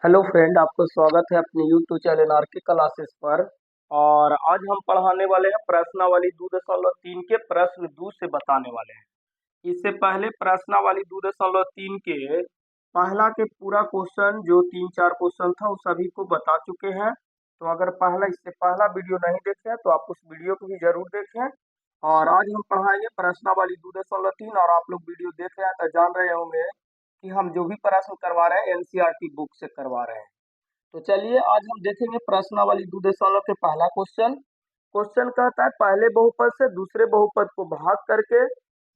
Hello friend, आपको स्वागत है अपने यूट्यूब चैनल आरके क्लासेस पर। और आज हम पढ़ाने वाले हैं प्रश्नावली 2.3 के प्रश्न 2 से बताने वाले हैं। इससे पहले प्रश्नावली 2.3 के पहला के पूरा क्वेश्चन जो 3-4 क्वेश्चन था उस सभी को बता चुके हैं। तो अगर इससे पहला वीडियो नहीं देखे हैं तो आप उस वीडियो को भी जरूर देखें। और आज हम पढ़ाएंगे प्रश्नावली 2.3 और आप लोग वीडियो देख रहे हैं तो जान रहे होंगे कि हम जो भी प्रश्न करवा रहे हैं एनसीईआरटी बुक से करवा रहे हैं। तो चलिए आज हम देखेंगे प्रश्नावली 2 के पहला क्वेश्चन। क्वेश्चन कहता है पहले बहुपद से दूसरे बहुपद को भाग करके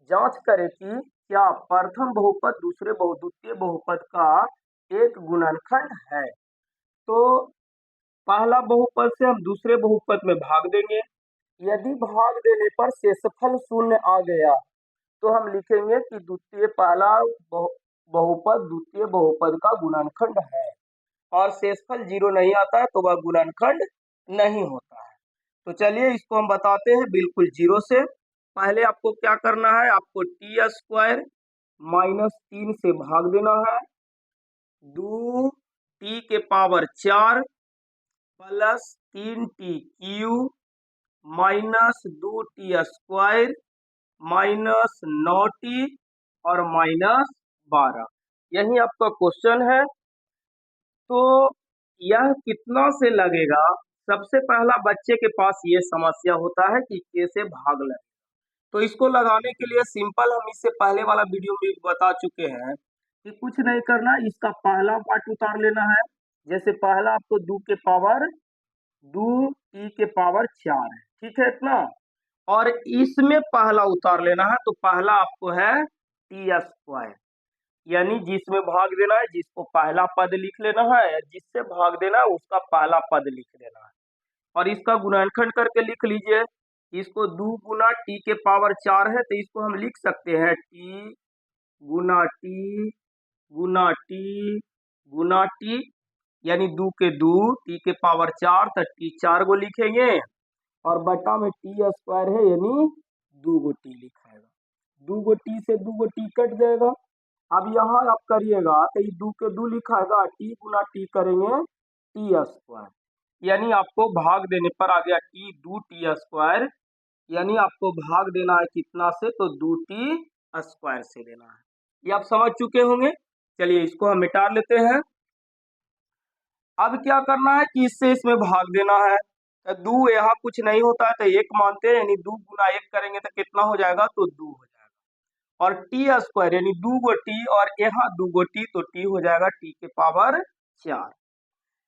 जांच करें कि क्या प्रथम बहुपद द्वितीय बहुपद का एक गुणनखंड है। तो पहला बहुपद से हम दूसरे बहुपद में भाग देंगे। यदि भाग देने पर शेषफल शून्य आ गया तो हम लिखेंगे कि बहुपद द्वितीय बहुपद का गुणनखंड है। और शेषफल 0 नहीं आता है तो वह गुणनखंड नहीं होता है। तो चलिए इसको हम बताते हैं बिल्कुल 0 से। पहले आपको क्या करना है, आपको टी स्क्वायर -3 से भाग देना है। 2t के power 4 plus 3t Q -2t square -9t और -12। यही आपका क्वेश्चन है। तो यह कितना से लगेगा। सबसे पहला बच्चे के पास ये समस्या होता है कि कैसे भाग लगे। तो इसको लगाने के लिए सिंपल हम इससे पहले वाला वीडियो में बता चुके हैं कि कुछ नहीं करना, इसका पहला पार्ट उतार लेना है। जैसे पहला आपको 2 है, ठीक है इतना। और इसमें पहला उतार लेना है, तो पहला आपको है टी स्क्वायर, यानी जिसमें भाग देना है जिसको पहला पद लिख लेना है, जिससे भाग देना है उसका पहला पद लिख लेना है। और इसका गुणनखंड करके लिख लीजिए। इसको 2 गुना टी के पावर 4 है तो इसको हम लिख सकते हैं टी गुना टी गुना टी गुना टी, यानी 2 के 2 टी के पावर 4 तो टी 4 को लिखेंगे। और बटा में टी स्क्वायर है यानी 2 गो टी लिखाएगा। 2 गो टी से 2 गो टी कट जाएगा। अब यहाँ आप करिएगा तो ये 2 के 2 लिखाएगा, टी गुना टी करेंगे टी स्क्वायर, यानी आपको भाग देने पर आ गया टी 2t स्क्वायर। यानी आपको भाग देना है कितना से, तो 2t स्क्वायर से देना है। ये आप समझ चुके होंगे। चलिए इसको हम मिटा लेते हैं। अब क्या करना है कि इससे इसमें भाग देना है। तो 2 यहाँ कुछ नहीं होता है तो 1 मानते हैं, यानी 2 गुना 1 करेंगे तो कितना हो जाएगा, तो 2 हो जाएगा। और टी स्क्वायर यानी 2 गो टी और यहाँ 2 गो टी, तो टी हो जाएगा टी के पावर 4।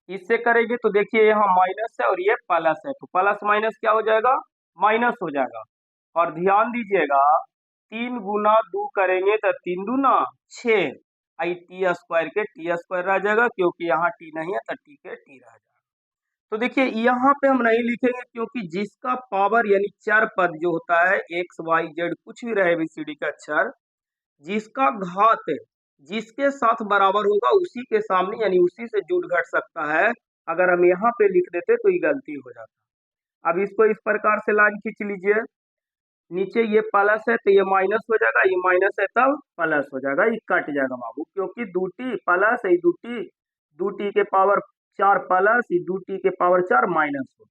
इससे करेंगे तो देखिए यहाँ माइनस है और ये प्लस है, तो प्लस माइनस क्या हो जाएगा, माइनस हो जाएगा। और ध्यान दीजिएगा 3 गुना 2 करेंगे तो 3 दूना 6, आई टी स्क्वायर के टी स्क्वायर रह जाएगा, क्योंकि यहाँ टी नहीं है तो टी के टी रह जाएगा। तो देखिए यहाँ पे हम नहीं लिखेंगे क्योंकि जिसका पावर यानी चर पद जो होता है एक्स वाई जेड कुछ भी रहे एबीसीडी का अक्षर, जिसका घात जिसके साथ बराबर होगा उसी के सामने यानी उसी से जुड़ घट सकता है। अगर हम यहाँ पे लिख देते तो ये गलती हो जाता। अब इसको इस प्रकार से लाइन खींच लीजिए। नीचे ये प्लस है तो ये माइनस हो जाएगा, ये माइनस है तब प्लस हो जाएगा, ये कट जाएगा बाबू, क्योंकि 2t प्लस है 2t के पावर 4 प्लस 2t के पावर 4 माइनस हो।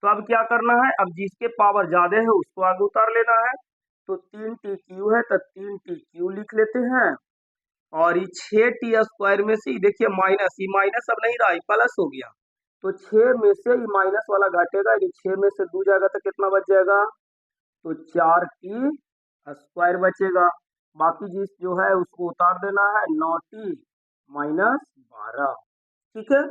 तो अब क्या करना है, अब जिसके पावर ज्यादा है उसको आगे उतार लेना है। तो 3t क्यू है तो 3t क्यू लिख लेते हैं। और ये 6t स्क्वायर में से देखिए माइनस, ये माइनस अब नहीं रहा, ये प्लस हो गया। तो 6 में से ये माइनस वाला घटेगा, ये 6 में से 2 जाएगा तो कितना बच जाएगा, तो 4t स्क्वायर बचेगा। बाकी जिस जो है उसको उतार देना है, 9t -12। ठीक है।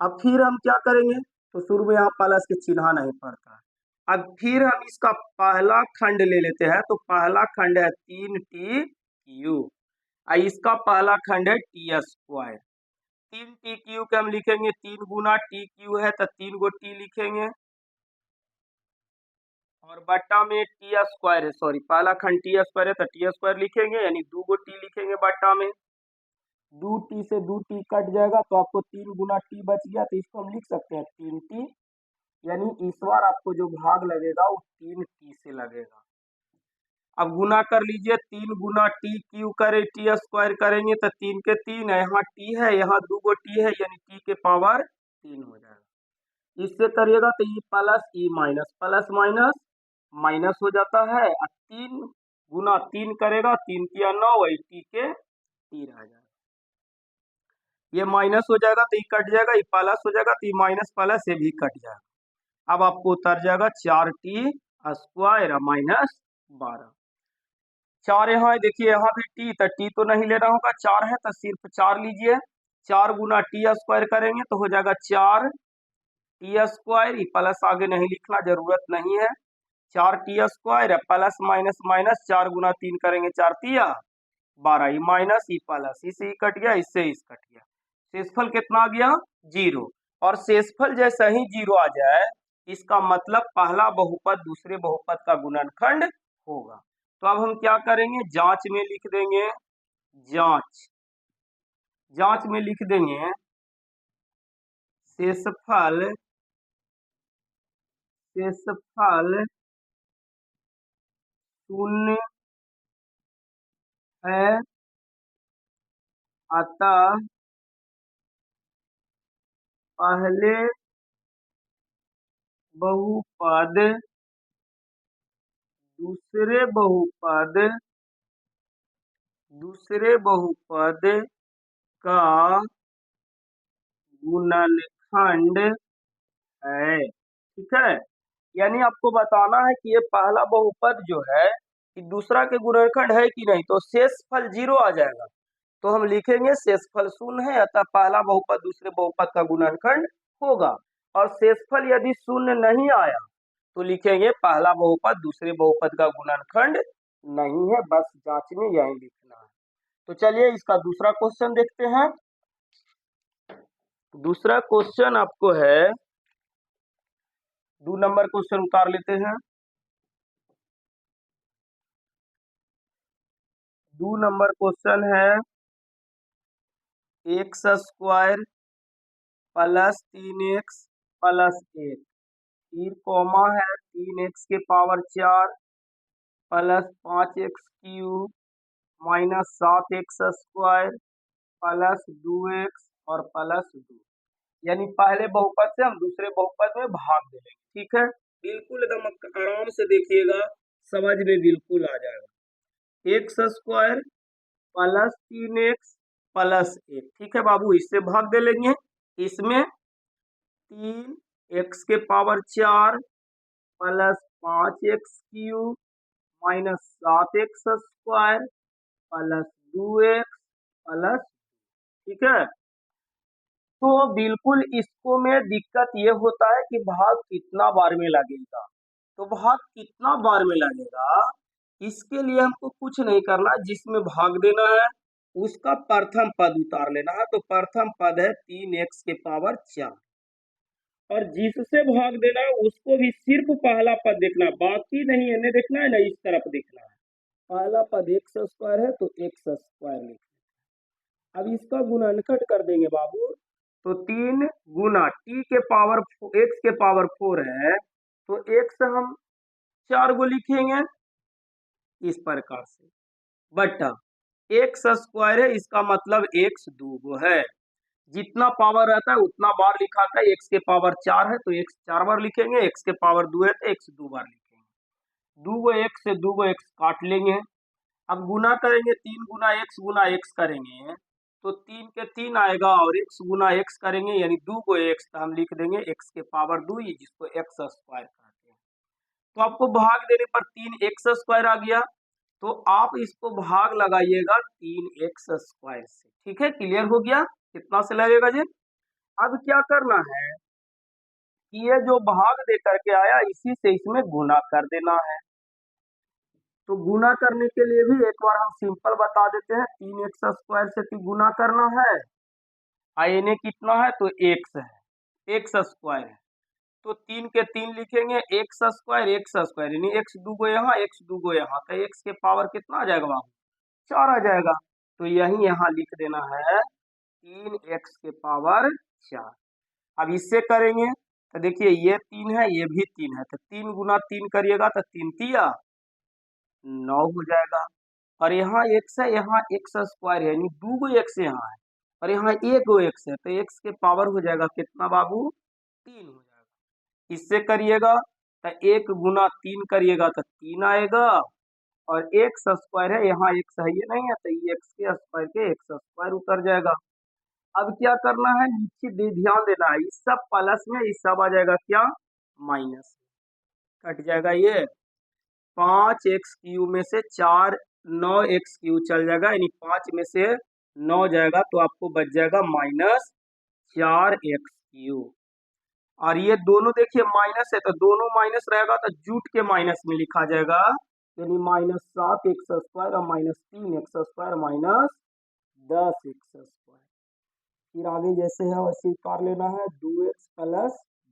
अब फिर हम क्या करेंगे, तो शुरू में यहाँ प्लस के चिन्ह नहीं पड़ता है। अब फिर हम इसका पहला खंड ले लेते हैं। तो पहला खंड है 3t क्यू, इसका पहला खंड है टी स्क्वायर। 3t क्यू के हम लिखेंगे 3 गुना टी क्यू है तो 3 गो टी लिखेंगे। और बट्टा में टी स्क्वायर है, सॉरी पहला खंड टी स्क्वायर है तो टी स्क्वायर लिखेंगे, यानी 2 गो टी लिखेंगे बट्टा में। 2t से 2t कट जाएगा तो आपको 3 गुना टी बच गया, तो इसको हम लिख सकते हैं 3t, यानी इस बार आपको जो भाग लगेगा वो 3t से लगेगा। अब गुना कर लीजिए, 3 गुना टी क्यू करे टी स्क्वायर करेंगे तो 3 के 3 है, यहाँ टी है, यहाँ 2 गो टी है, यानी टी के पावर 3 हो जाएगा। इससे करिएगा तो E plus E minus, plus minus minus हो जाता है, और 3 गुना 3 करेगा, 3 तिया 9, वही टी के 3 आ जाएगा। ये माइनस हो जाएगा तो ये कट जाएगा, ये प्लस हो जाएगा तो ये माइनस प्लस ये भी कट जाएगा। अब आपको उतर जाएगा 4t स्क्वायर माइनस 12। 4 यहाँ है, देखिए यहाँ भी टी, तो टी तो नहीं लेना होगा, 4 है तो सिर्फ 4 लीजिए। 4 गुना टी स्क्वायर करेंगे तो हो जाएगा 4t स्क्वायर, ये प्लस आगे नहीं लिखना, जरूरत नहीं है। 4t square plus minus minus, 4 गुना 3 करेंगे 4 तिया 12, ये माइनस ये प्लस, इससे ही कट गया, इससे इस कट गया। शेषफल कितना आ गया? 0। और शेषफल जैसा ही 0 आ जाए, इसका मतलब पहला बहुपद दूसरे बहुपद का गुणनखंड होगा। तो अब हम क्या करेंगे, जांच में लिख देंगे, जांच में लिख देंगे शेषफल शून्य है, अतः पहले बहुपद दूसरे बहुपद का गुणनखंड है। ठीक है, यानी आपको बताना है कि ये पहला बहुपद जो है कि दूसरा के गुणनखंड है कि नहीं, तो शेषफल 0 आ जाएगा, तो हम लिखेंगे शेषफल शून्य है, अतः पहला बहुपद दूसरे बहुपद का गुणनखंड होगा। और शेषफल यदि शून्य नहीं आया तो लिखेंगे पहला बहुपद दूसरे बहुपद का गुणनखंड नहीं है, बस जांच में यही लिखना है। तो चलिए इसका दूसरा क्वेश्चन देखते हैं। दूसरा क्वेश्चन आपको है, 2 नंबर क्वेश्चन उतार लेते हैं। 2 नंबर क्वेश्चन है, x square plus 3x plus 1, फिर कॉमा है 3x के power 4 plus 5x cube minus 7x square plus 2x और प्लस 2, यानी पहले बहुपद से हम दूसरे बहुपद में भाग दे लेंगे। ठीक है, बिल्कुल एकदम आराम से देखिएगा, समझ में बिल्कुल आ जाएगा। X square plus 3x plus 1, ठीक है बाबू, इससे भाग दे लेंगे। इसमें 3x के power 4 plus 5x cube minus 7x square plus 2x plus, ठीक है। तो बिल्कुल इसको में दिक्कत ये होता है कि भाग कितना बार में लगेगा, तो भाग कितना बार में लगेगा, इसके लिए हमको कुछ नहीं करना, जिसमें भाग देना है उसका प्रथम पद उतार लेना है। तो प्रथम पद है 3x के पावर 4, और जिससे भाग देना है उसको भी सिर्फ पहला पद देखना है, बाकी नहीं है, देखना है ना, इस तरफ देखना है। पहला पद एक्स स्क्वायर है तो एक्स स्क्वायर लिखना। अब इसका गुणनखंड कर देंगे बाबू, तो 3 गुना टी के पावर एक्स के पावर 4 है, तो एक्स हम 4 गो लिखेंगे इस प्रकार से, बटा एक्स स्क्वायर है, इसका मतलब एक्स 2 गो है, जितना पावर रहता है उतना बार लिखा था। एक्स के पावर 4 है तो एक्स 4 बार लिखेंगे, एक्स के पावर 2 है तो एक्स 2 बार लिखेंगे। 2 गो एक्स से 2 गो एक्स काट लेंगे। अब गुना करेंगे, 3 गुना एक्स करेंगे तो 3 के 3 आएगा, और एक्स गुना एक्स करेंगे यानी 2 गो एक्स, तो हम लिख देंगे एक्स के पावर 2, जिसको एक्स स्क्वायर कहते हैं। तो आपको भाग देने पर 3 एक्स स्क्वायर आ गया, तो आप इसको भाग लगाइएगा 3 एक्स स्क्वायर से। ठीक है, क्लियर हो गया, कितना से लगेगा जी। अब क्या करना है कि ये जो भाग दे करके आया इसी से इसमें गुना कर देना है। तो गुना करने के लिए भी एक बार हम सिंपल बता देते हैं, 3 एक्स स्क्वायर से गुना करना है, आईने कितना है तो एक्स है, एक्स स्क्वायर है, तो 3 के 3 लिखेंगे, एक्स स्क्वायर यानी एक्स 2 गो यहाँ एक्स 2 गो यहाँ, तो एक्स के पावर कितना आ जाएगा बाबू, 4 आ जाएगा। तो यही यहाँ लिख देना है 3 एक्स के पावर 4। अब इससे करेंगे तो देखिए ये 3 है, ये भी 3 है, तो 3 गुना 3 करिएगा तो 3 तिया 9 हो जाएगा। और यहाँ x है, यहाँ एक्स स्क्वायर है, यानी 2 गो x यहाँ है और यहाँ 1 गो x है, तो x के पावर हो जाएगा कितना बाबू? 3 हो जाएगा। इससे करिएगा तो 1 गुना 3 करिएगा तो 3 आएगा और एक्स स्क्वायर है, यहाँ x है ये नहीं है, तो ये x के स्क्वायर के एक्स स्क्वायर उतर जाएगा। अब क्या करना है, नीचे ध्यान देना है, इस सब प्लस में इस सब आ जाएगा क्या? माइनस। कट जाएगा ये 5x³ में से 4 9x³ चल जाएगा, यानी 5 में से 9 जाएगा तो आपको बच जाएगा -4x³। और ये दोनों देखिए माइनस है, तो दोनों माइनस रहेगा तो जूट के माइनस में लिखा जाएगा, यानी -7x² और -3x² -10x²। फिर आगे जैसे है वैसे उतार लेना है, 2x +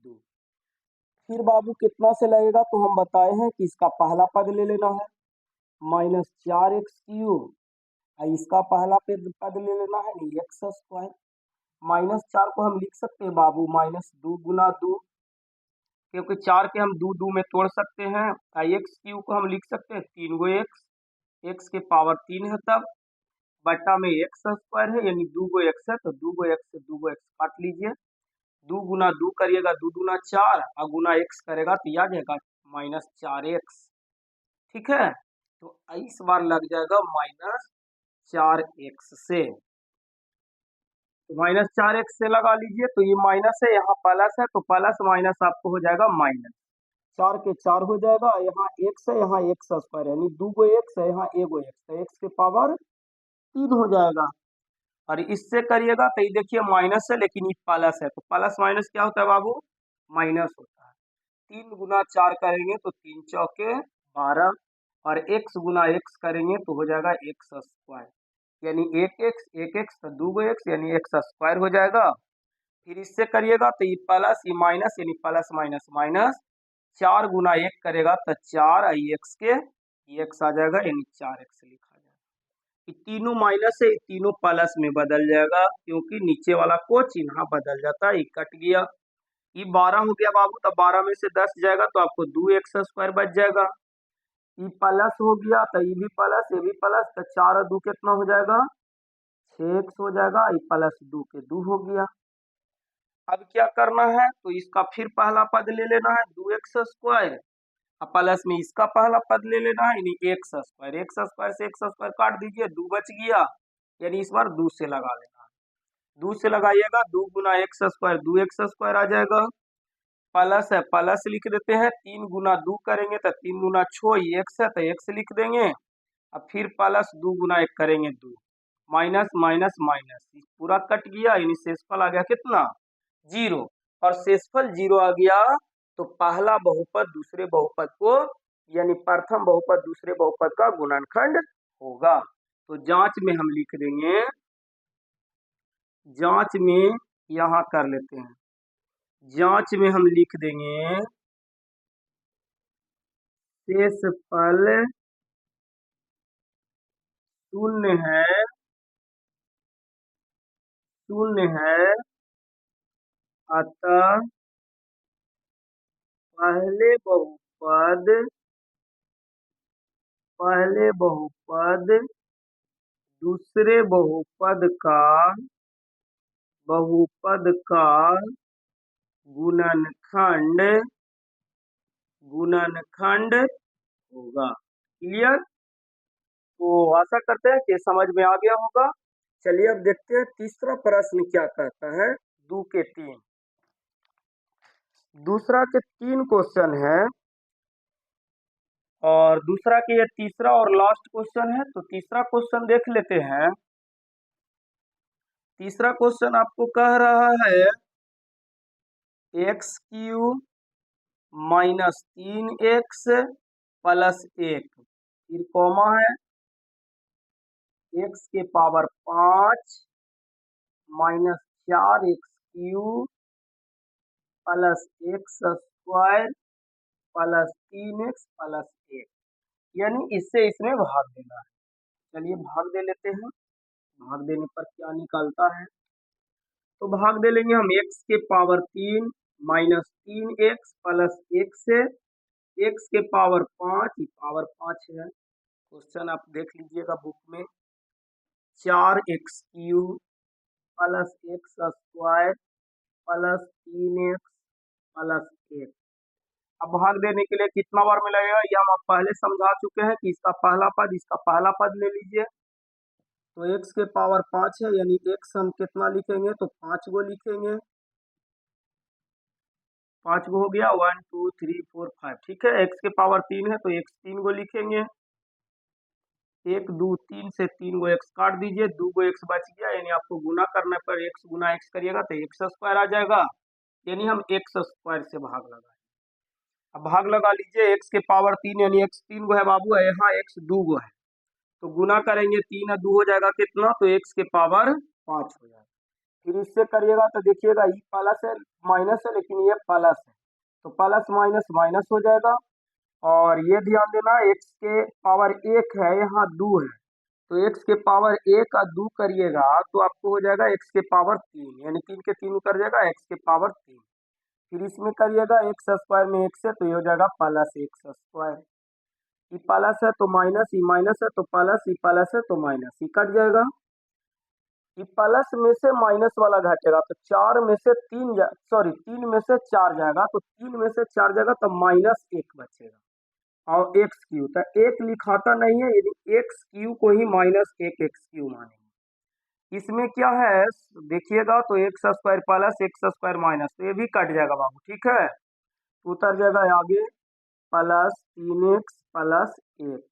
2। फिर बाबू कितना से लगेगा, तो हम बताए हैं कि इसका पहला पद ले लेना है -4x³ और इसका पहला पद ले लेना है x²। -4 को हम लिख सकते हैं बाबू -2 गुना 2, क्योंकि 4 के हम 2 में तोड़ सकते हैं। x³ को हम लिख सकते हैं 3 गो x के पावर 3 है, तब बटा में x² है, यानी 2 गो x है, तो 2 गो x से 2 गो x काट लीजिए। 2 गुना 2 करिएगा 2 दूना 4 और गुना x करेगा तो आ जाएगा -4x। ठीक है, तो इस बार लग जाएगा -4x से, तो -4x से लगा लीजिए, तो ये माइनस है, यहाँ प्लस है, तो प्लस माइनस आपको हो जाएगा माइनस। 4 के 4 हो जाएगा, यहाँ x है, यहाँ x², यानी 2 गो x है, यहाँ 1 गो x, तो x के पावर 3 हो जाएगा। और इससे करिएगा तो ये देखिए माइनस है, लेकिन ये प्लस है, तो प्लस माइनस क्या होता है बाबू? माइनस होता है। 3 गुना 4 करेंगे तो 3 चौके 12 और x गुना x करेंगे तो हो जाएगा x², यानी 1x तो 2 गो x यानी x² हो जाएगा। फिर इससे करिएगा तो ये प्लस ये माइनस, यानी प्लस माइनस माइनस, 4 गुना 1 करेगा तो 4 x के x आ जाएगा, यानी 4x लिखा जाएगा। ये तीनों माइनस है, तीनों प्लस में बदल जाएगा, क्योंकि नीचे वाला को चिन्ह बदल जाता है। ये कट गया, ये 12 हो गया बाबू, तो 12 में से 10 जाएगा तो आपको 2x² बच जाएगा। ये प्लस हो गया तो ये भी प्लस, ये भी प्लस, तो 4 और 2 कितना हो जाएगा? 6x हो जाएगा, ये +2 के 2 हो गया। अब क्या करना है, तो इसका फिर पहला पद ले लेना है 2x² और प्लस में इसका पहला पद ले लेना है, यानी x²। x² से x² काट दीजिए, 2 बच गया, यानी इस बार 2 से लगा लेना है। 2 से लगाइएगा, 2 गुना x² 2x² आ जाएगा। प्लस है, प्लस लिख देते हैं, 3 गुना 2 करेंगे तो 3 गुना 6 x है, तो x लिख देंगे। अब फिर प्लस 2 गुना 1 करेंगे 2, माइनस माइनस माइनस, पूरा कट गया, यानी शेषफल आ गया कितना? 0। और शेषफल 0 आ गया तो पहला बहुपद दूसरे बहुपद को, यानी प्रथम बहुपद दूसरे बहुपद का गुणनखंड होगा। तो जांच में हम लिख देंगे, जांच में यहाँ कर लेते हैं, जांच में हम लिख देंगे शेषफल 0 है, 0 है, अतः पहले बहुपद दूसरे बहुपद का गुणनखंड होगा। क्लियर? तो आशा करते हैं कि समझ में आ गया होगा। चलिए अब देखते हैं तीसरा प्रश्न क्या कहता है। 2 के 3, दूसरा के 3 क्वेश्चन है और दूसरा के ये तीसरा और लास्ट क्वेश्चन है। तो तीसरा क्वेश्चन देख लेते हैं। तीसरा क्वेश्चन आपको कह रहा है x³ -3x + 1, फिर कॉमा है, x के पावर 5 -4x³ + x² + 3x + 1, यानी इससे इसमें भाग देना है। चलिए भाग दे लेते हैं, भाग देने पर क्या निकलता है। तो भाग दे लेंगे हम, x के पावर 3 -3x + 1 से x के पावर 5, पावर 5 है, क्वेश्चन आप देख लीजिएगा बुक में। 4x³ plus x square plus 3x plus 1। अब भाग देने के लिए कितना बार में लगेगा ये हम आप पहले समझा चुके हैं कि इसका पहला पद इसका पहला पद ले लीजिए। तो x के पावर 5 है, यानी x हम कितना लिखेंगे तो 5 गो लिखेंगे। 5 गो हो गया, 1 2 3 4 5। ठीक है, x के पावर 3 है तो x 3 गो लिखेंगे। 1 2 3 से 3 गो x काट दीजिए, 2 गो x बच गया, यानी आपको गुना करने पर x गुना x करिएगा तो x स्क्वायर आ जाएगा, यानी हम x स्क्वायर से भाग लगाए। अब भाग लगा लीजिए, x के पावर 3 यानी x 3 गो है बाबू, है यहाँ x 2 गो है, तो गुना करेंगे 3 और 2 हो जाएगा कितना, तो x के पावर 5 हो जाएगा। फिर इससे करिएगा तो देखिएगा ये प्लस है माइनस है, लेकिन ये प्लस है तो प्लस माइनस माइनस हो जाएगा। और ये ध्यान देना x के पावर 1 है, यहाँ 2 है, तो x के पावर 1 और 2 करिएगा तो आपको हो जाएगा x के पावर 3, यानी 3 के 3 कर जाएगा x के पावर 3। फिर इसमें करिएगा x स्क्वायर में x है तो ये हो जाएगा प्लस एक्स स्क्वायर। ये प्लस है तो माइनस, ये माइनस है तो प्लस, ये प्लस है तो माइनस, ये कट जाएगा। ये प्लस में से माइनस वाला घटेगा तो 4 में से 3 3 में से 4 जाएगा, तो 3 में से 4 जाएगा तो माइनस 1 बचेगा। और x³ तो 1 लिखाता नहीं है, यदि x³ को ही माइनस 1 x³ मानेंगे। इसमें क्या है देखिएगा तो x square plus x square minus, तो ये भी कट जाएगा बाबू। ठीक है, तो उतर जाएगा आगे प्लस 3x प्लस 1।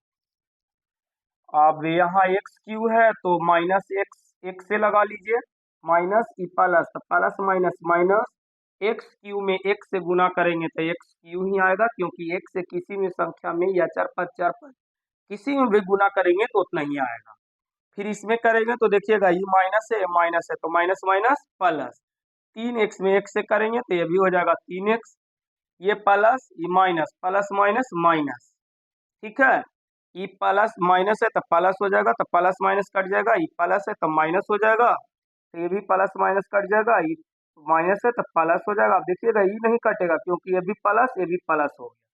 अब यहाँ x³ है तो माइनस x से लगा लीजिए, माइनस ई प्लस, तो प्लस माइनस माइनस, x³ में x से गुना करेंगे तो x³ ही आएगा, क्योंकि x से किसी भी संख्या में या चार पद किसी में भी गुना करेंगे तो उतना ही आएगा। फिर इसमें करेंगे तो देखिएगा ये माइनस है तो माइनस माइनस प्लस, 3x में x से करेंगे तो ये भी हो जाएगा 3x, ये प्लस ये माइनस, प्लस माइनस माइनस। ठीक है, ये प्लस माइनस है तो प्लस हो जाएगा, तो प्लस माइनस कट जाएगा, ये प्लस है तो माइनस हो जाएगा, तो ये भी प्लस माइनस कट जाएगा, ये माइनस है तो प्लस हो जाएगा। अब देखिएगा ये नहीं कटेगा क्योंकि ये भी प्लस ये भी प्लस हो गया,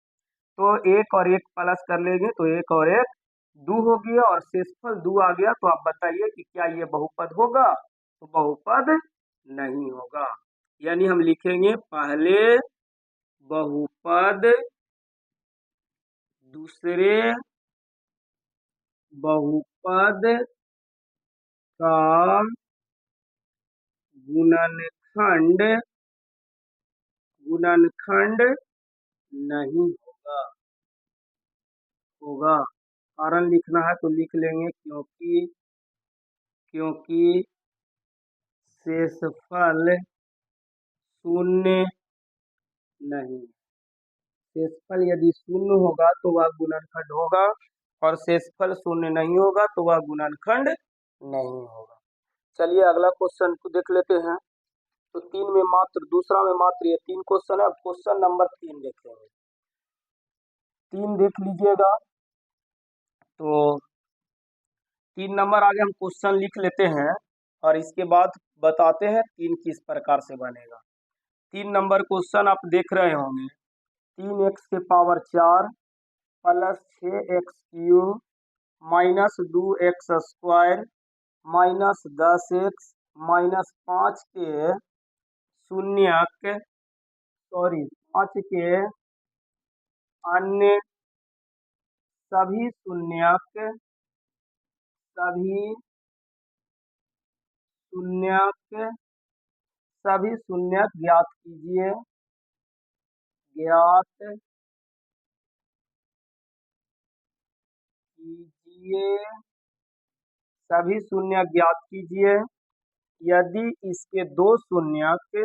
तो एक और एक प्लस कर लेंगे तो एक और एक 2 हो गया और शेषफल 2 आ गया। तो आप बताइए कि क्या ये बहुपद होगा, तो बहुपद नहीं होगा, यानी हम लिखेंगे पहले बहुपद दूसरे बहुपद का गुणनखंड नहीं होगा। कारण लिखना है तो लिख लेंगे, क्योंकि शेषफल शून्य नहीं, शेषफल यदि शून्य होगा तो वह गुणनखंड होगा, और शेषफल शून्य नहीं होगा तो वह गुणनखंड नहीं होगा। चलिए अगला क्वेश्चन को देख लेते हैं। तो 3 में मात्र दूसरा में मात्र ये 3 क्वेश्चन है। अब क्वेश्चन नंबर 3 देखेंगे। 3 देख लीजिएगा, तो 3 नंबर आगे हम क्वेश्चन लिख लेते हैं और इसके बाद बताते हैं 3 किस प्रकार से बनेगा। 3 नंबर क्वेश्चन आप देख रहे होंगे, 3x के power 4 plus 6x³ minus 2x square minus 10x minus 5 के शून्यक 5 के अन्य सभी शून्यक ज्ञात कीजिए सभी शून्यक ज्ञात कीजिए यदि इसके दो शून्यक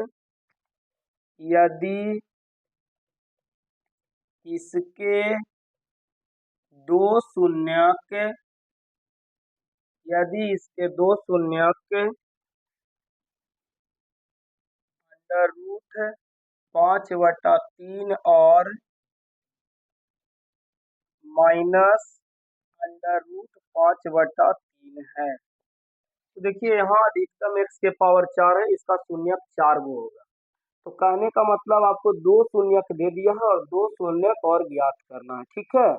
अंडर रूट 5/3 और माइनस अंडर रूट 5/3 है। तो देखिए यहाँ अधिकतम x के पावर 4 है, इसका शून्यक 4 गो होगा। तो कहने का मतलब आपको 2 शून्यक दे दिया है और 2 शून्यक और ज्ञात करना है। ठीक है,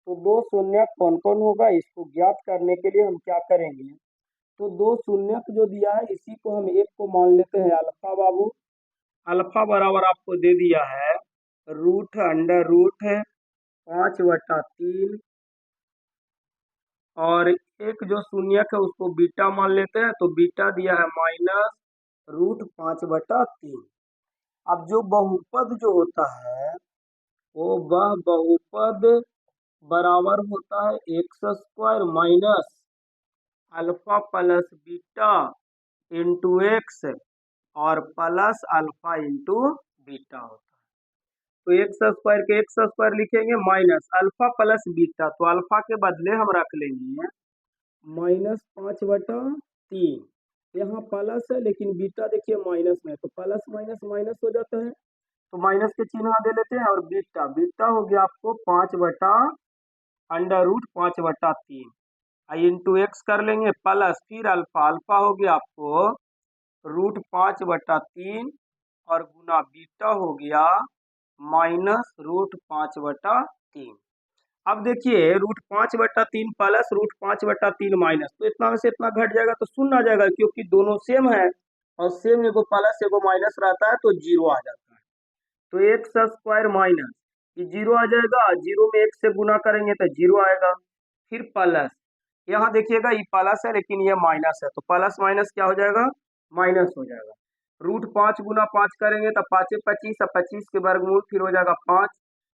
तो दो शून्य कौन कौन होगा, इसको ज्ञात करने के लिए हम क्या करेंगे, तो दो शून्यक जो दिया है इसी को हम एक को मान लेते हैं अल्फा बाबू। अल्फा बराबर आपको दे दिया है रूट अंडर रूट है 5/3, और एक जो शून्यक है उसको बीटा मान लेते हैं, तो बीटा दिया है -√5/3। अब जो बहुपद जो होता है वो वह बहुपद बराबर होता है x² minus alpha plus beta into x और प्लस अल्फा इंटू बीटा होता है। तो x² के x² लिखेंगे माइनस अल्फा प्लस बीटा, तो अल्फा के बदले हम रख लेंगे -5/3। यहाँ प्लस है लेकिन बीटा देखिए माइनस में है, तो प्लस माइनस माइनस हो जाता है, तो माइनस के चिन्ह दे लेते हैं। और बीटा बीटा हो गया आपको 5/√5/3 इंटू एक्स कर लेंगे प्लस फिर अल्फा, अल्फा हो गया आपको √5/3 और गुना बीटा हो गया -√5/3। अब देखिए √5/3 प्लस √5/3 माइनस, तो इतना में से इतना घट जाएगा तो शून्य आ जाएगा, क्योंकि दोनों सेम है और सेम एगो प्लस एगो माइनस रहता है तो जीरो आ जाता है। तो x² माइनस ये जीरो आ जाएगा, जीरो में एक से गुना करेंगे तो जीरो आएगा, फिर प्लस यहाँ देखिएगा ये प्लस है लेकिन ये माइनस है, तो प्लस माइनस क्या हो जाएगा, माइनस हो जाएगा। √5 गुना 5 करेंगे तो 5 25 और 25 के वर्गमूल फिर हो जाएगा 5।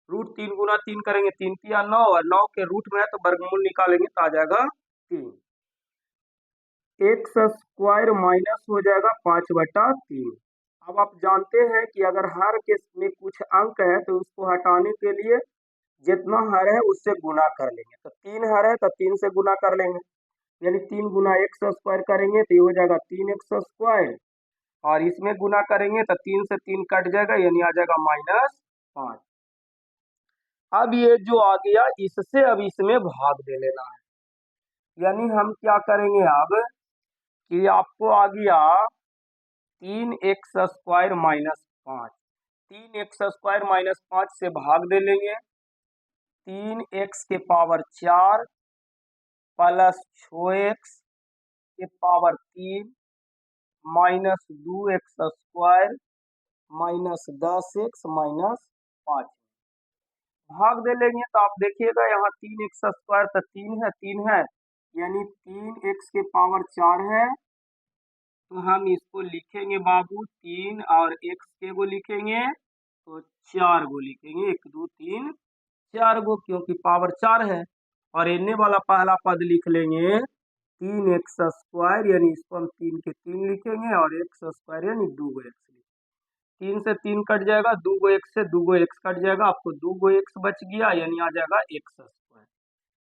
√3 गुना 3 करेंगे 3 3 9 और 9 के रूट में है तो वर्गमूल निकालेंगे तो आ जाएगा 3। x² माइनस हो जाएगा 5/3। अब आप जानते हैं कि अगर हर के में कुछ अंक है तो उसको हटाने के लिए जितना हर है उससे गुना कर लेंगे, तो 3 हर है तो 3 से गुना कर लेंगे, यानी 3 गुना x² करेंगे तो ये हो जाएगा 3x², और इसमें गुना करेंगे तो 3 से 3 कट जाएगा यानी आ जाएगा -5। अब ये जो आ गया इससे अब इसमें भाग दे लेना है, यानी हम क्या करेंगे अब कि आपको आ गया 3x² -5, 3x² -5 से भाग दे लेंगे, 3x⁴ plus 6x⁴ -2x² -10x -5 भाग दे लेंगे तो आप देखिएगा यहाँ 3x² तो 3 है यानी 3x⁴ है, तो हम इसको लिखेंगे बाबू 3 और x के गो लिखेंगे तो 4 गो लिखेंगे, 1 2 3 4 गो, क्योंकि पावर 4 है। और इन्ने वाला पहला पद लिख लेंगे 3x² यानी इसको हम 3 के 3 लिखेंगे और x² यानी 2 गो x लिखेंगे। 3 से 3 कट जाएगा, 2 गो x से 2 गो x कट जाएगा, आपको 2 गो x बच गया यानी आ जाएगा x²।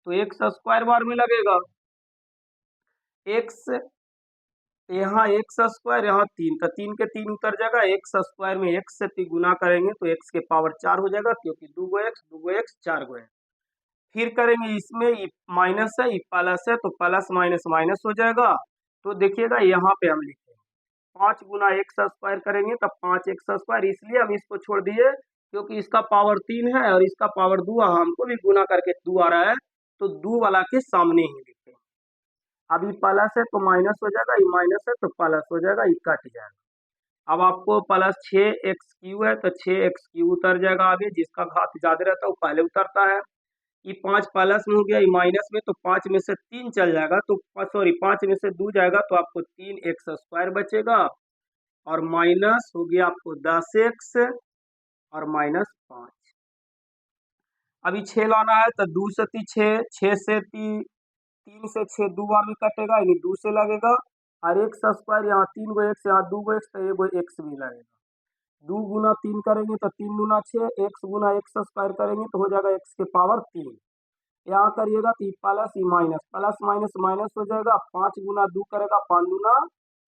तो x² बार में लगेगा x, यहाँ x² यहाँ 3 का 3 के 3 उतर जाएगा, x² में x से गुना करेंगे तो x⁴ हो जाएगा, क्योंकि 2 गो x 4 गो है। फिर करेंगे इसमें ये माइनस है ये प्लस है तो प्लस माइनस माइनस हो जाएगा, तो देखिएगा यहाँ पे हम लिखेंगे 5 गुना x² करेंगे तब 5x², इसलिए हम इसको छोड़ दिए क्योंकि इसका पावर 3 है और इसका पावर 2 है, हमको भी गुना करके 2 आ रहा है तो 2 वाला के सामने ही लिखेंगे। अभी प्लस है तो माइनस हो जाएगा, ये माइनस है तो प्लस हो जाएगा, ये कट जाएगा। अब आपको प्लस 6x³ है तो 6x³ उतर जाएगा आगे, जिसका घात ज्यादा रहता है वो पहले उतरता है। ये 5 प्लस में हो गया, ये माइनस में, तो 5 में से 3 चल जाएगा तो सॉरी 5 में से 2 जाएगा तो आपको 3x² बचेगा, और माइनस हो गया आपको 10x और -5। अभी 6 लाना है तो 2 से 6, 6 से 3 से 6 2 बार में कटेगा यानी 2 से लगेगा, और x² यहाँ 3 गो x यहाँ 2 गो x तो 1 गो x भी लगेगा। 2 गुना 3 करेंगे तो 3 दूना 6, x गुना x² करेंगे तो हो जाएगा x⁴। यहाँ करिएगा तो प्लस ही माइनस, प्लस माइनस माइनस हो जाएगा, 5 गुना 2 करेगा 5 दूना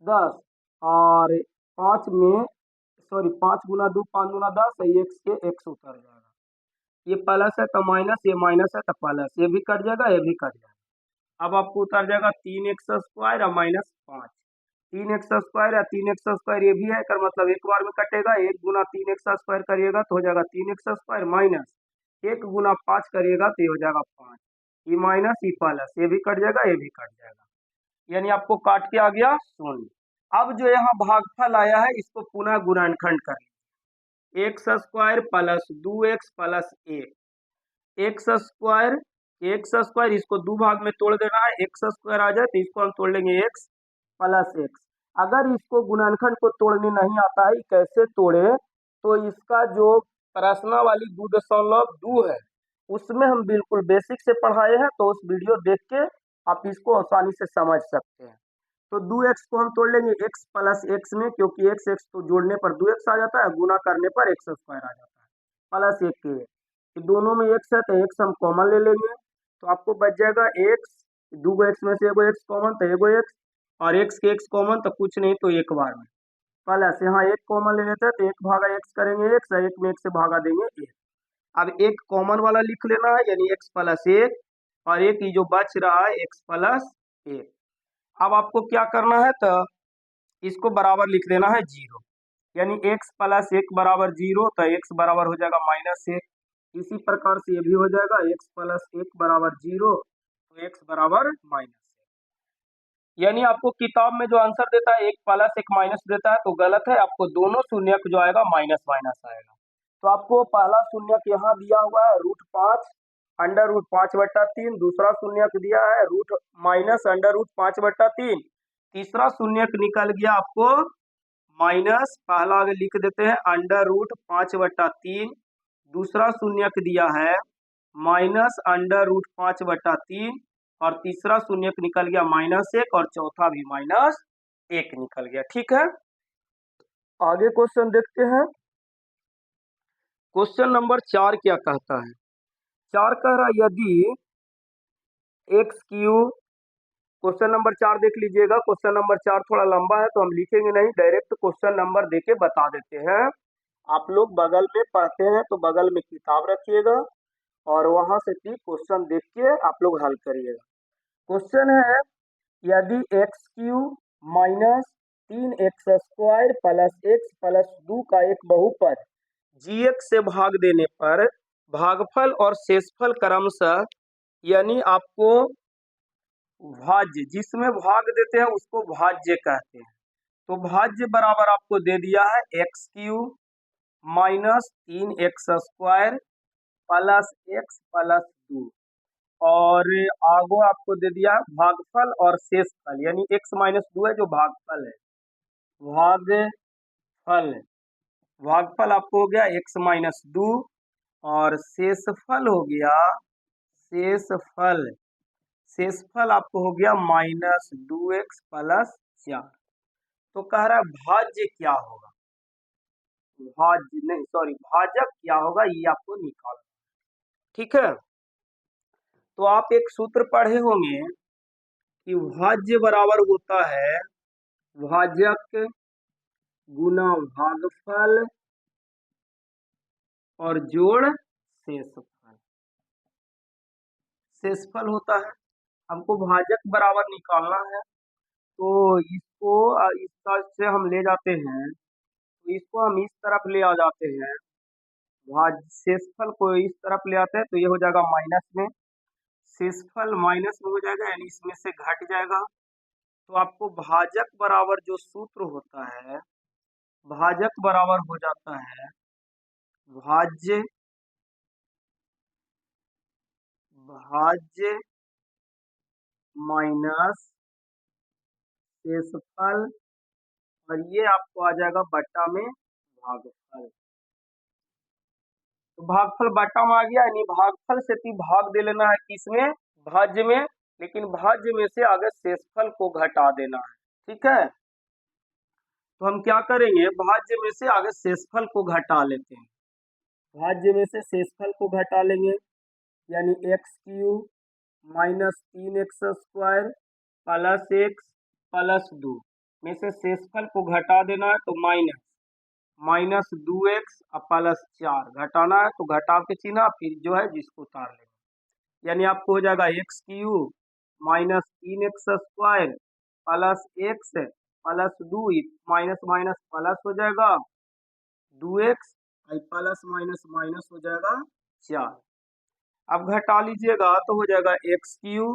10, और 5 में सॉरी 5 गुना 2 5 दूना 10, x के x उतर जाएगा। ये प्लस है तो माइनस, ये माइनस है तो प्लस, ये भी कट जाएगा ये भी कट जाएगा। अब आपको उतर जाएगा 3x² और -5, 3x² या 3x² ये भी है कर मतलब एक बार में कटेगा, 1 गुना 3x² करिएगा तो हो जाएगा 3x² माइनस एक गुना 5 करिएगा तो ये हो जाएगा 5, ये माइनस ये प्लस, ये भी कट जाएगा, ये भी कट जाएगा, यानी आपको काट के आ गया 0। अब जो यहाँ भागफल आया है इसको पुनः गुणनखंड कर लीजिए, x square plus 2x plus 1, x square इसको दो भाग में तोड़ देना है, एक्स स्क्वायर आ जाए तो इसको हम तोड़ लेंगे एक्स प्लस एक्स। अगर इसको गुणनखंड को तोड़ने नहीं आता है कैसे तोड़े, तो इसका जो प्रश्न वाली 2.2 है उसमें हम बिल्कुल बेसिक से पढ़ाए हैं, तो उस वीडियो देख के आप इसको आसानी से समझ सकते हैं। तो 2x को हम तोड़ लेंगे x प्लस एक्स में, क्योंकि x x तो जोड़ने पर 2x आ जाता है, गुना करने पर एक्स स्क्वायर आ जाता है प्लस 1 के। कि दोनों में x है तो x हम कॉमन ले लेंगे, तो आपको बच जाएगा x, दो x में से एगो x कॉमन तो एगो x, और x के x कॉमन तो कुछ नहीं तो एक बार में प्लस, यहाँ एक कॉमन ले लेते हैं तो एक भागा x करेंगे x, और एक में एक से भागा देंगे एक। अब एक कॉमन वाला लिख लेना है यानी x प्लस एक, और एक ये जो बच रहा है x प्लस एक। अब आपको क्या करना है तो इसको बराबर लिख देना है 0, यानी x प्लस एक बराबर 0, तो x बराबर हो जाएगा -1। इसी प्रकार से ये भी हो जाएगा x प्लस एक बराबर 0, तो x बराबर -1। यानी आपको किताब में जो आंसर देता है एक प्लस एक माइनस देता है तो गलत है, आपको दोनों शून्यक जो आएगा माइनस माइनस आएगा। तो आपको पहला शून्यक यहाँ दिया हुआ है √5 √5/3, दूसरा शून्यक दिया है रूट माइनस √5/3, तीसरा शून्यक निकल गया आपको माइनस, पहला आगे लिख देते हैं √5/3, दूसरा शून्यक दिया है माइनस √5/3, और तीसरा शून्यक निकल गया -1, और चौथा भी -1 निकल गया। ठीक है, आगे क्वेश्चन देखते हैं। क्वेश्चन नंबर 4 क्या कहता है? 4 कह रहा यदि x3, क्वेश्चन नंबर 4 देख लीजिएगा। क्वेश्चन नंबर 4 थोड़ा लंबा है तो हम लिखेंगे नहीं, डायरेक्ट क्वेश्चन नंबर देके बता देते हैं। आप लोग बगल में पढ़ते हैं तो बगल में किताब रखिएगा और वहां से भी क्वेश्चन देख के आप लोग हल करिएगा। क्वेश्चन है यदि x3 minus 3x² plus x plus 2 का एक बहुपद gx से भाग देने पर भागफल और शेषफल क्रमशः, यानी आपको भाज्य, जिसमें भाग देते हैं उसको भाज्य कहते हैं, तो भाज्य बराबर आपको दे दिया है x3 minus 3x² plus x plus 2, और आगो आपको दे दिया है भागफल और शेषफल, यानी x माइनस 2 है जो भागफल है, भागफल भागफल आपको हो गया x माइनस 2, और शेषफल हो गया शेषफल आपको हो गया -2x प्लस 4। तो कह रहा है भाज्य क्या होगा, भाज्य नहीं सॉरी भाजक क्या होगा ये आपको निकालना। ठीक है, तो आप एक सूत्र पढ़े होंगे कि भाज्य बराबर होता है भाजक गुना भागफल और जोड़ शेषफल। शेषफल होता है, हमको भाजक बराबर निकालना है, तो इसको इस तरह से हम ले जाते हैं, तो इसको हम इस तरफ ले आ जाते हैं, भाज्य शेषफल को इस तरफ ले आते हैं तो ये हो जाएगा माइनस में, शेषफल माइनस में हो जाएगा यानी इसमें से घट जाएगा। तो आपको भाजक बराबर जो सूत्र होता है, भाजक बराबर हो जाता है भाज्य माइनस शेषफल, और ये आपको आ जाएगा बट्टा में भागफल। तो भागफल बट्टा में आ गया, यानी भागफल से भी भाग दे लेना है किसमें, भाज्य में, लेकिन भाज्य में से आगे शेषफल को घटा देना है। ठीक है, तो हम क्या करेंगे, भाज्य में से आगे शेषफल को घटा लेते हैं, भाज्य में से शेषफल को घटा लेंगे, यानी x3 minus 3x² plus x plus 2 में से शेषफल को घटा देना है, तो -2x प्लस 4 घटाना है, तो घटाव के चिन्ह फिर जो है जिसको उतार लेंगे, यानी आपको हो जाएगा x3 minus 3x² plus x plus 2, minus minus plus हो जाएगा 2x, प्लस माइनस माइनस हो जाएगा 4। अब घटा लीजिएगा तो हो जाएगा एक्स क्यू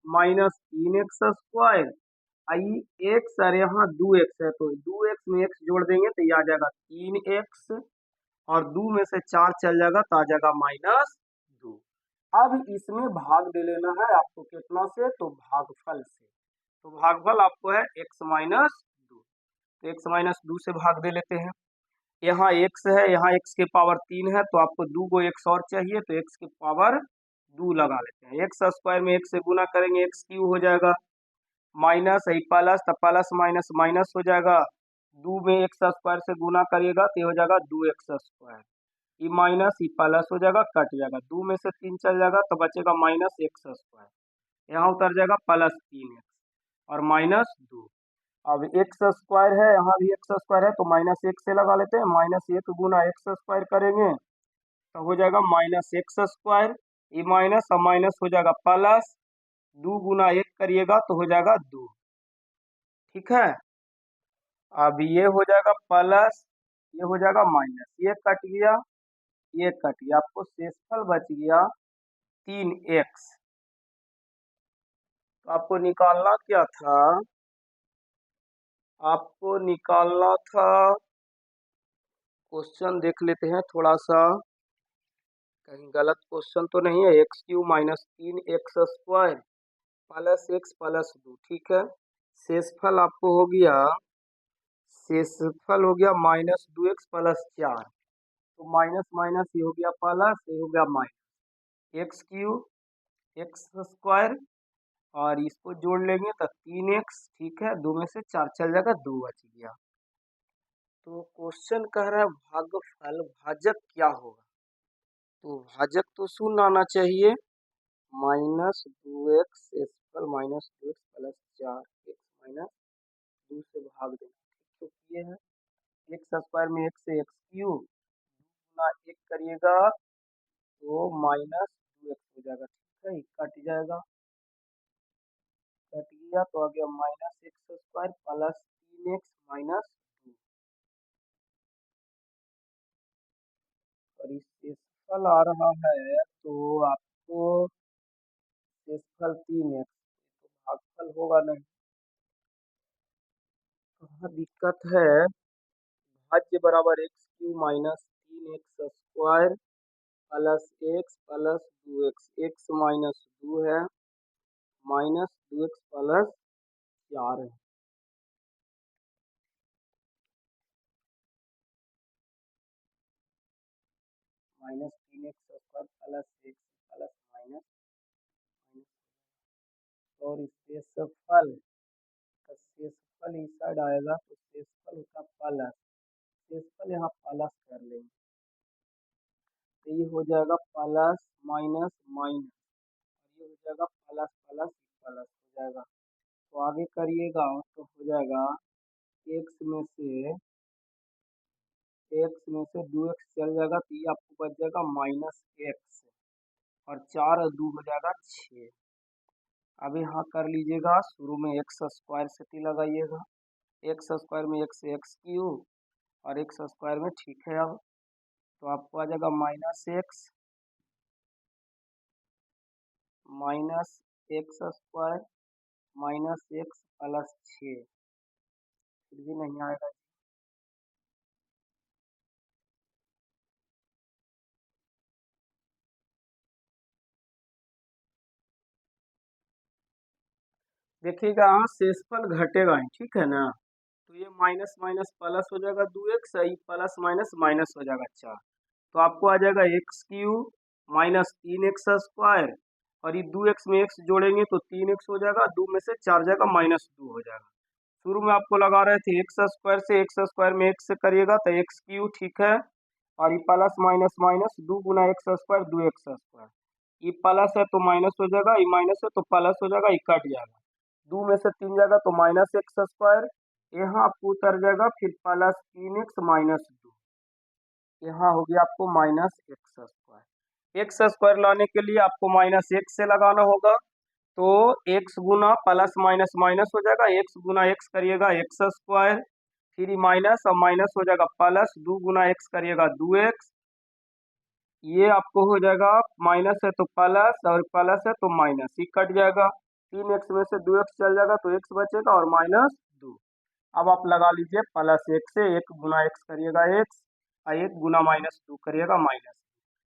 माइनस 3x²। आई एक्स और यहाँ 2x है तो 2x में x जोड़ देंगे तो ये आ जाएगा 3x, और 2 में से 4 चल जाएगा तो आ जाएगा -2। अब इसमें भाग दे लेना है आपको कितना से, तो भागफल से। तो भागफल आपको है x-2, तो x-2 से भाग दे लेते हैं। यहाँ x है, यहाँ x के पावर 3 है तो आपको 2 को x और चाहिए तो x के पावर 2 लगा लेते हैं। x² में x से गुना करेंगे x³ हो जाएगा, माइनस प्लस, तो प्लस माइनस माइनस हो जाएगा। 2 में x² से गुना करिएगा तो ये हो जाएगा 2x²। ये माइनस ये प्लस हो जाएगा, कट जाएगा, 2 में से 3 चल जाएगा तो बचेगा -x²। यहाँ उतर जाएगा +3x और -2। अब x² है, यहाँ भी x² है तो -1 से लगा लेते हैं। -1 गुना x² करेंगे तो हो जाएगा -x²। ये माइनस और माइनस हो जाएगा प्लस, 2 गुना 1 करिएगा तो हो जाएगा 2। ठीक है, अब ये हो जाएगा प्लस, ये हो जाएगा माइनस, ये कट गया, ये कट गया, आपको शेषफल बच गया 3x। तो आपको निकालना क्या था, आपको निकालना था, क्वेश्चन देख लेते हैं थोड़ा सा, कहीं गलत क्वेश्चन तो नहीं है। x³ minus 3x² plus x plus 2, ठीक है। शेषफल आपको हो गया, शेषफल हो गया -2x प्लस 4, तो माइनस माइनस ये हो गया प्लस, ये हो गया माइनस। x³ और इसको जोड़ लेंगे तो 3x, ठीक है, 2 में से 4 चल जाएगा, 2 बच गया। तो क्वेश्चन कह रहा है भागफल, भाजक क्या होगा, तो भाजक तो शून्य आना चाहिए। -2x शेषफल -2x plus 4x minus 2 से भाग देना, तो ये है x² में x से x³ गुना 1 करिएगा तो -2x हो जाएगा, ठीक है, कट जाएगा, कट गया तो आ गया -x² प्लस 3x माइनस 2, और इस शेषफल आ रहा है तो आपको शेषफल 3x, तो भागफल होगा नहीं, तो यहाँ दिक्कत है। भाज्य बराबर x³ minus 3x² plus x plus 2x, x minus 2 है, -2x प्लस 4 है, -3x² plus x plus minus minus, और शेषफल, तो शेषफल इस साइड आएगा तो शेषफल होता प्लस, शेषफल यहाँ प्लस कर लेंगे तो ये हो जाएगा प्लस माइनस माइनस, ये हो जाएगा प्लस प्लस प्लस हो जाएगा। तो आगे करिएगा तो हो जाएगा x में से 2x चल जाएगा तो ये आपको बच जाएगा -x, और 4 और 2 हो जाएगा 6। अब यहाँ कर लीजिएगा, शुरू में x² से लगाइएगा, x² में x से x³ और x² में, ठीक है। अब तो आपको आ जाएगा -x minus x² minus x plus 6, फिर भी नहीं आएगा। देखिएगा यहाँ शेषफल घटेगा ही, ठीक है ना, तो ये माइनस माइनस प्लस हो जाएगा 2x, ये प्लस माइनस माइनस हो जाएगा 4, तो आपको आ जाएगा x³ माइनस 3x², और ये 2x में x जोड़ेंगे तो 3x हो जाएगा, 2 में से 4 जाएगा, -2 हो जाएगा। शुरू में आपको लगा रहे थे x² से, x² में x से करिएगा तो x³, ठीक है, और ये प्लस माइनस माइनस 2 गुना x², 2x², ये प्लस है तो माइनस हो जाएगा, ये माइनस है तो प्लस हो जाएगा, ये कट जाएगा, 2 में से 3 जाएगा तो -x², यहाँ आपको उतर जाएगा फिर प्लस 3x माइनस 2, यहाँ हो गया आपको -x²। x² लाने के लिए आपको -x से लगाना होगा, तो x गुना प्लस माइनस माइनस हो जाएगा, x गुना x करिएगा x², फिर माइनस और माइनस हो जाएगा प्लस, 2 गुना x करिएगा 2x, ये आपको हो जाएगा, माइनस है तो प्लस और प्लस है तो माइनस, ही कट जाएगा। 3x में से 2x चल जाएगा तो x बचेगा और माइनस 2। अब आप लगा लीजिए प्लस एक से, एक गुना x करिएगा x, और एक गुना माइनस 2 करिएगा माइनस।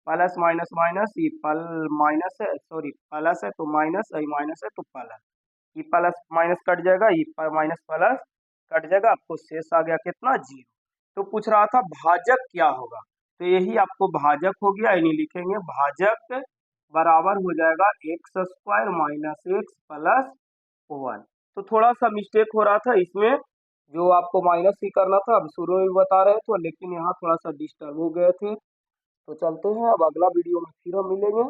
प्लस माइनस माइनस, ये पल माइनस है, सॉरी प्लस है तो माइनस, ये माइनस है तो प्लस, ये प्लस माइनस कट जाएगा, ये माइनस प्लस कट जाएगा, आपको शेष आ गया कितना, 0। तो पूछ रहा था भाजक क्या होगा, तो यही आपको भाजक हो गया, यानी लिखेंगे भाजक बराबर हो जाएगा x square minus x plus 1। तो थोड़ा सा मिस्टेक हो रहा था इसमें, जो आपको माइनस ही करना था, अब शुरू में भी बता रहे थे, लेकिन यहाँ थोड़ा सा डिस्टर्ब हो गए थे। तो चलते हैं, अब अगला वीडियो में फिर हम मिलेंगे।